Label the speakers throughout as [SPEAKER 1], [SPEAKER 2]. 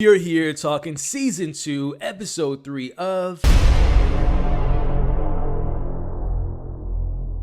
[SPEAKER 1] You're here talking Season 2, Episode 3 of...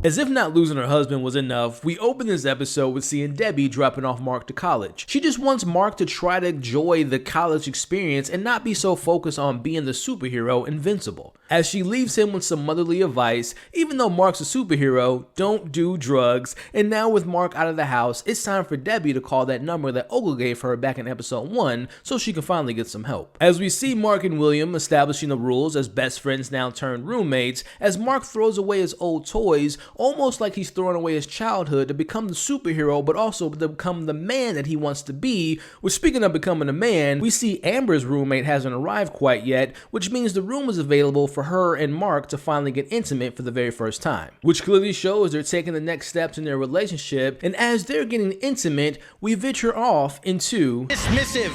[SPEAKER 1] As if not losing her husband was enough, we open this episode with seeing Debbie dropping off Mark to college. She just wants Mark to try to enjoy the college experience and not be so focused on being the superhero Invincible. As she leaves him with some motherly advice, even though Mark's a superhero, don't do drugs. And now with Mark out of the house, it's time for Debbie to call that number that Ottley gave her back in episode 1 so she can finally get some help. As we see Mark and William establishing the rules as best friends now turned roommates, as Mark throws away his old toys, almost like he's throwing away his childhood to become the superhero, but also to become the man that he wants to be. Which, speaking of becoming a man, we see Amber's roommate hasn't arrived quite yet, which means the room is available for her and Mark to finally get intimate for the very first time. Which clearly shows they're taking the next steps in their relationship, and as they're getting intimate, we venture off into...
[SPEAKER 2] This missive,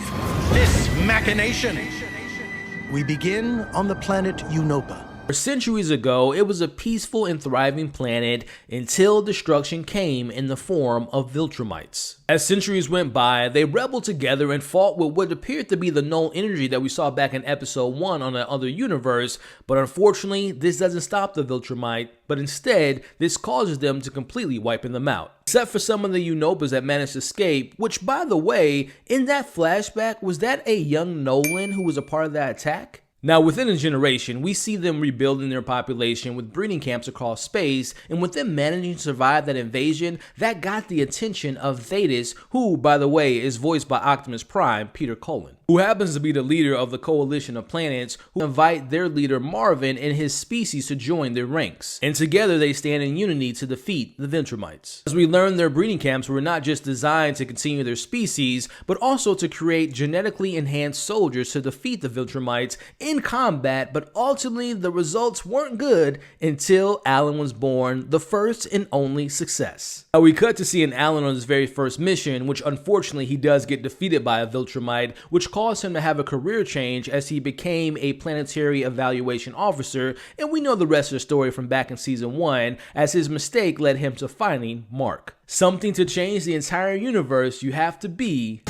[SPEAKER 2] this machination. We begin on the planet Europa.
[SPEAKER 1] Centuries ago, it was a peaceful and thriving planet until destruction came in the form of Viltrumites. As centuries went by, they rebelled together and fought with what appeared to be the null energy that we saw back in episode 1 on the other universe, but unfortunately, this doesn't stop the Viltrumite, but instead, this causes them to completely wiping them out. Except for some of the Unopas that managed to escape, which, by the way, in that flashback, was that a young Nolan who was a part of that attack? Now, within a generation, we see them rebuilding their population with breeding camps across space, and with them managing to survive that invasion, that got the attention of Thetis, who, by the way, is voiced by Optimus Prime, Peter Cullen, who happens to be the leader of the coalition of planets who invite their leader Marvin and his species to join their ranks. And together they stand in unity to defeat the Viltrumites. As we learn, their breeding camps were not just designed to continue their species, but also to create genetically enhanced soldiers to defeat the Viltrumites in combat, but ultimately the results weren't good until Alan was born, the first and only success. Now we cut to seeing Alan on his very first mission, which unfortunately he does get defeated by a Viltrumite, which caused him to have a career change as he became a planetary evaluation officer, and we know the rest of the story from back in season 1, as his mistake led him to finding Mark. Something to change the entire universe, you have to be...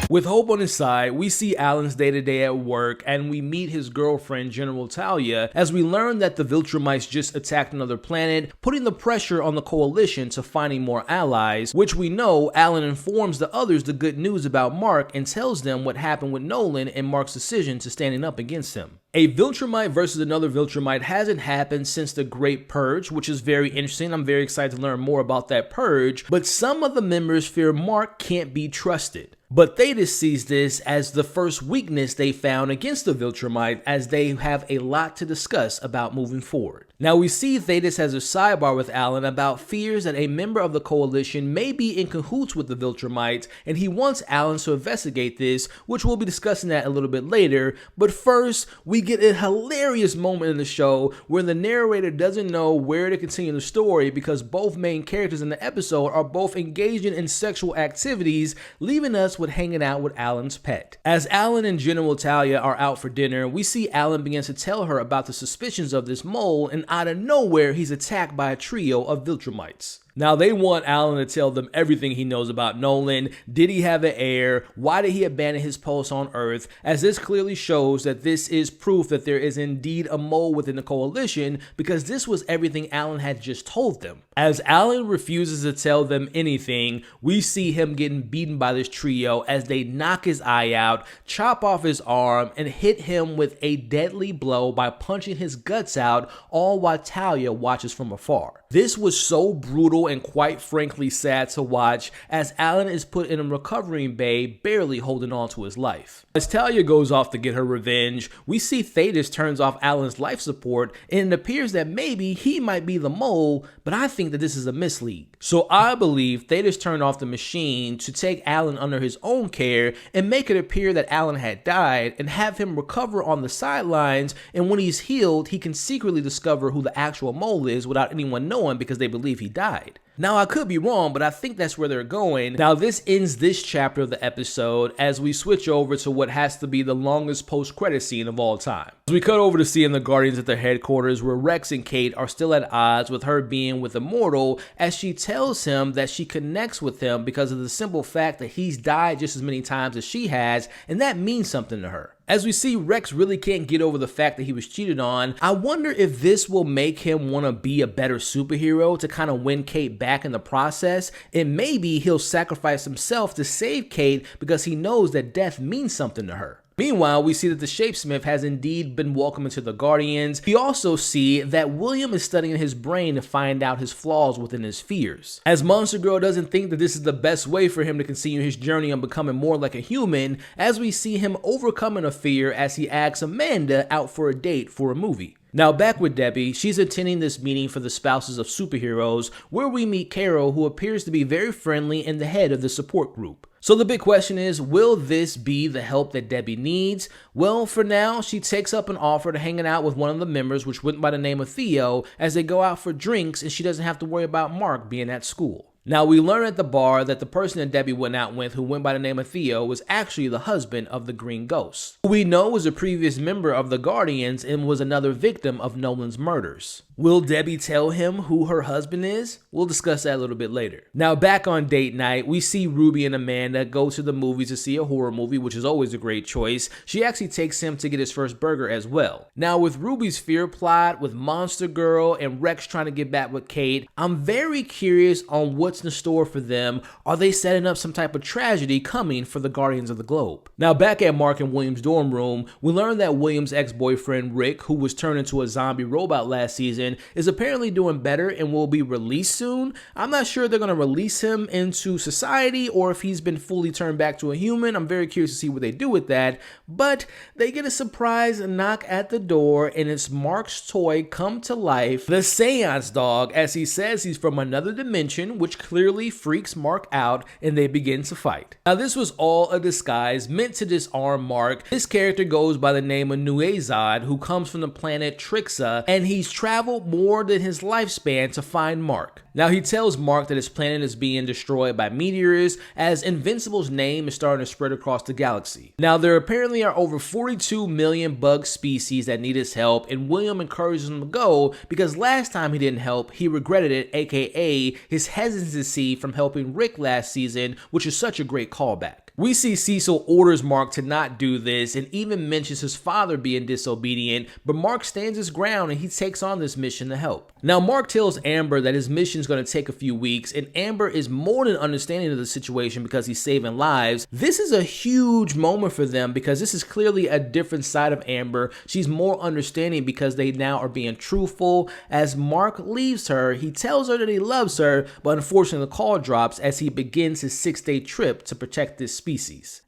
[SPEAKER 1] With hope on his side, we see Alan's day-to-day at work, and we meet his girlfriend, General Talia, as we learn that the Viltrumites just attacked another planet, putting the pressure on the coalition to finding more allies, which we know Alan informs the others the good news about Mark and tells them what happened with Nolan and Mark's decision to standing up against him. A Viltrumite versus another Viltrumite hasn't happened since the Great Purge, which is very interesting. I'm very excited to learn more about that purge, but some of the members fear Mark can't be trusted. But Thetis sees this as the first weakness they found against the Viltrumite, as they have a lot to discuss about moving forward. Now we see Thetis has a sidebar with Alan about fears that a member of the coalition may be in cahoots with the Viltrumites, and he wants Alan to investigate this, which we'll be discussing that a little bit later. But first, we get a hilarious moment in the show where the narrator doesn't know where to continue the story because both main characters in the episode are both engaging in sexual activities, leaving us with hanging out with Alan's pet. As Alan and General Talia are out for dinner, we see Alan begins to tell her about the suspicions of this mole, and out of nowhere, he's attacked by a trio of Viltrumites. Now they want Alan to tell them everything he knows about Nolan. Did he have an heir? Why did he abandon his post on Earth? As this clearly shows that this is proof that there is indeed a mole within the coalition, because this was everything Alan had just told them. As Alan refuses to tell them anything, we see him getting beaten by this trio as they knock his eye out, chop off his arm, and hit him with a deadly blow by punching his guts out, all while Talia watches from afar. This was so brutal and quite frankly sad to watch, as Alan is put in a recovering bay, barely holding on to his life. As Talia goes off to get her revenge, we see Thetis turns off Alan's life support, and it appears that maybe he might be the mole, but I think that this is a mislead. So I believe Thetis turned off the machine to take Alan under his own care and make it appear that Alan had died and have him recover on the sidelines, and when he's healed, he can secretly discover who the actual mole is without anyone knowing because they believe he died. Now, I could be wrong, but I think that's where they're going. Now, this ends this chapter of the episode as we switch over to what has to be the longest post-credit scene of all time. As we cut over to seeing the Guardians at their headquarters, where Rex and Kate are still at odds with her being with Immortal, as she tells him that she connects with him because of the simple fact that he's died just as many times as she has, and that means something to her. As we see, Rex really can't get over the fact that he was cheated on. I wonder if this will make him want to be a better superhero to kind of win Kate back in the process, and maybe he'll sacrifice himself to save Kate because he knows that death means something to her. Meanwhile, we see that the Shapesmith has indeed been welcomed into the Guardians. We also see that William is studying his brain to find out his flaws within his fears. As Monster Girl doesn't think that this is the best way for him to continue his journey on becoming more like a human, as we see him overcoming a fear as he asks Amanda out for a date for a movie. Now back with Debbie, she's attending this meeting for the spouses of superheroes where we meet Carol, who appears to be very friendly and the head of the support group. So the big question is, will this be the help that Debbie needs? Well, for now, she takes up an offer to hanging out with one of the members, which went by the name of Theo, as they go out for drinks and she doesn't have to worry about Mark being at school. Now, we learn at the bar that the person that Debbie went out with, who went by the name of Theo, was actually the husband of the Green Ghost, who we know was a previous member of the Guardians and was another victim of Nolan's murders. Will Debbie tell him who her husband is? We'll discuss that a little bit later. Now, back on date night, we see Ruby and Amanda go to the movies to see a horror movie, which is always a great choice. She actually takes him to get his first burger as well. Now, with Ruby's fear plot, with Monster Girl and Rex trying to get back with Kate, I'm very curious on what's in the store for them. Are they setting up some type of tragedy coming for the Guardians of the Globe? Now, back at Mark and William's dorm room, we learn that William's ex-boyfriend Rick, who was turned into a zombie robot last season, is apparently doing better and will be released soon. I'm not sure they're going to release him into society or if he's been fully turned back to a human. I'm very curious to see what they do with that, but they get a surprise knock at the door and it's Mark's toy come to life, the Seance Dog, as he says he's from another dimension, which clearly freaks Mark out and they begin to fight. Now, this was all a disguise meant to disarm Mark. This character goes by the name of Nuezad, who comes from the planet Trixa, and he's traveled more than his lifespan to find Mark. Now, he tells Mark that his planet is being destroyed by meteors as Invincible's name is starting to spread across the galaxy. Now, there apparently are over 42 million bug species that need his help, and William encourages him to go because last time he didn't help, he regretted it, aka his hesitancy from helping Rick last season, which is such a great callback. We see Cecil orders Mark to not do this and even mentions his father being disobedient, but Mark stands his ground and he takes on this mission to help. Now, Mark tells Amber that his mission is going to take a few weeks, and Amber is more than understanding of the situation because he's saving lives. This is a huge moment for them because this is clearly a different side of Amber. She's more understanding because they now are being truthful. As Mark leaves her, he tells her that he loves her, but unfortunately the call drops as he begins his 6-day trip to protect this species.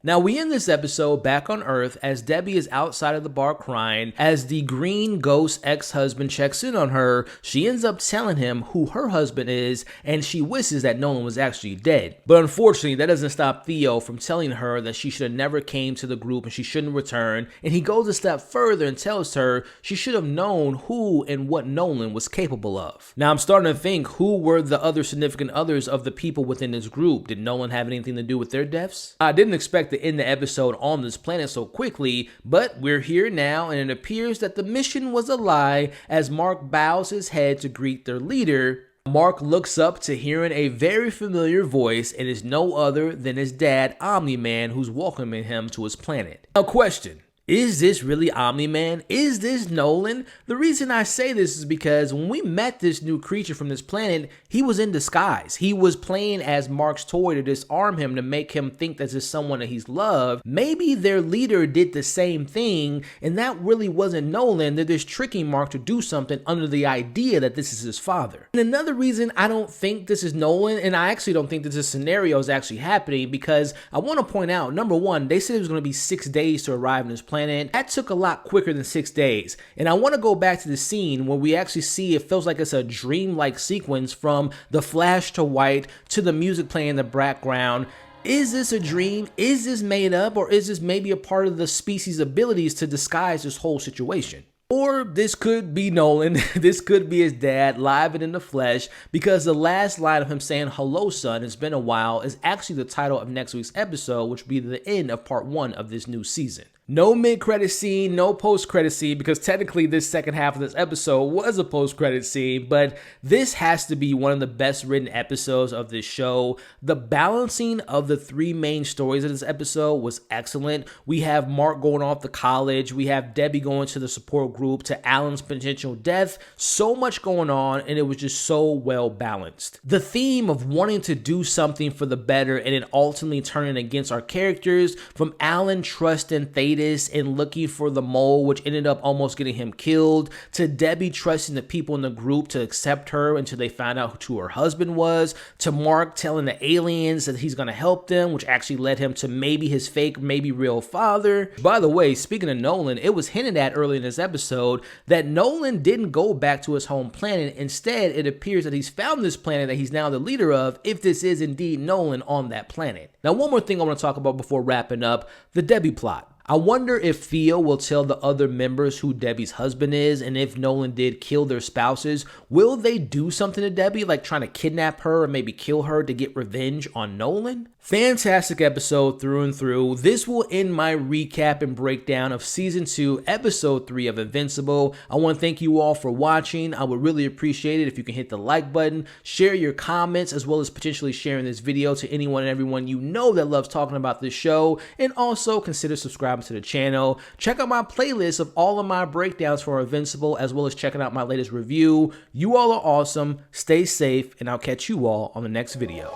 [SPEAKER 1] Now, we end this episode back on Earth as Debbie is outside of the bar crying. As the Green Ghost ex-husband checks in on her, she ends up telling him who her husband is, and she wishes that Nolan was actually dead. But unfortunately, that doesn't stop Theo from telling her that she should have never came to the group and she shouldn't return, and he goes a step further and tells her she should have known who and what Nolan was capable of. Now, I'm starting to think, who were the other significant others of the people within this group? Did Nolan have anything to do with their deaths? I didn't expect to end the episode on this planet so quickly, but we're here now, and it appears that the mission was a lie as Mark bows his head to greet their leader. Mark looks up to hearing a very familiar voice, and is no other than his dad, Omni-Man, who's welcoming him to his planet. Now, question. Is this really Omni-Man? Is this Nolan? The reason I say this is because when we met this new creature from this planet, he was in disguise. He was playing as Mark's toy to disarm him, to make him think this is someone that he's loved. Maybe their leader did the same thing, and that really wasn't Nolan. They're just tricking Mark to do something under the idea that this is his father. And another reason I don't think this is Nolan, and I actually don't think that this scenario is actually happening, because I want to point out, number one, they said it was going to be 6 days to arrive in this planet. That took a lot quicker than 6 days. And I want to go back to the scene where we actually see it feels like it's a dream-like sequence from the flash to white to the music playing in the background. Is this a dream? Is this made up? Or is this maybe a part of the species' abilities to disguise this whole situation? Or this could be Nolan, this could be his dad live and in the flesh, because the last line of him saying, "Hello son, it's been a while," is actually the title of next week's episode, which will be the end of part 1 of this new season. No mid-credit scene, no post-credit scene, because technically this second half of this episode was a post-credit scene, but this has to be one of the best written episodes of this show. The balancing of the 3 main stories of this episode was excellent. We have Mark going off to college, we have Debbie going to the support group, to Alan's potential death, so much going on, and it was just so well balanced. The theme of wanting to do something for the better and it ultimately turning against our characters, from Alan trusting Thaddeus and looking for the mole, which ended up almost getting him killed, to Debbie trusting the people in the group to accept her until they found out who her husband was, to Mark telling the aliens that he's going to help them, which actually led him to maybe his fake, maybe real father. By the way, speaking of Nolan, it was hinted at early in this episode that Nolan didn't go back to his home planet. Instead, it appears that he's found this planet that he's now the leader of, if this is indeed Nolan on that planet. Now, one more thing I want to talk about before wrapping up, the Debbie plot. I wonder if Theo will tell the other members who Debbie's husband is, and if Nolan did kill their spouses, will they do something to Debbie, like trying to kidnap her or maybe kill her to get revenge on Nolan? Fantastic episode through and through. This will end my recap and breakdown of Season 2, Episode 3 of Invincible. I want to thank you all for watching. I would really appreciate it if you can hit the like button, share your comments, as well as potentially sharing this video to anyone and everyone you know that loves talking about this show, and also consider subscribing to the channel. Check out my playlist of all of my breakdowns for Invincible, as well as checking out my latest review. You all are awesome. Stay safe, and I'll catch you all on the next video.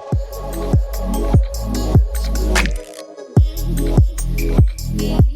[SPEAKER 3] Yeah.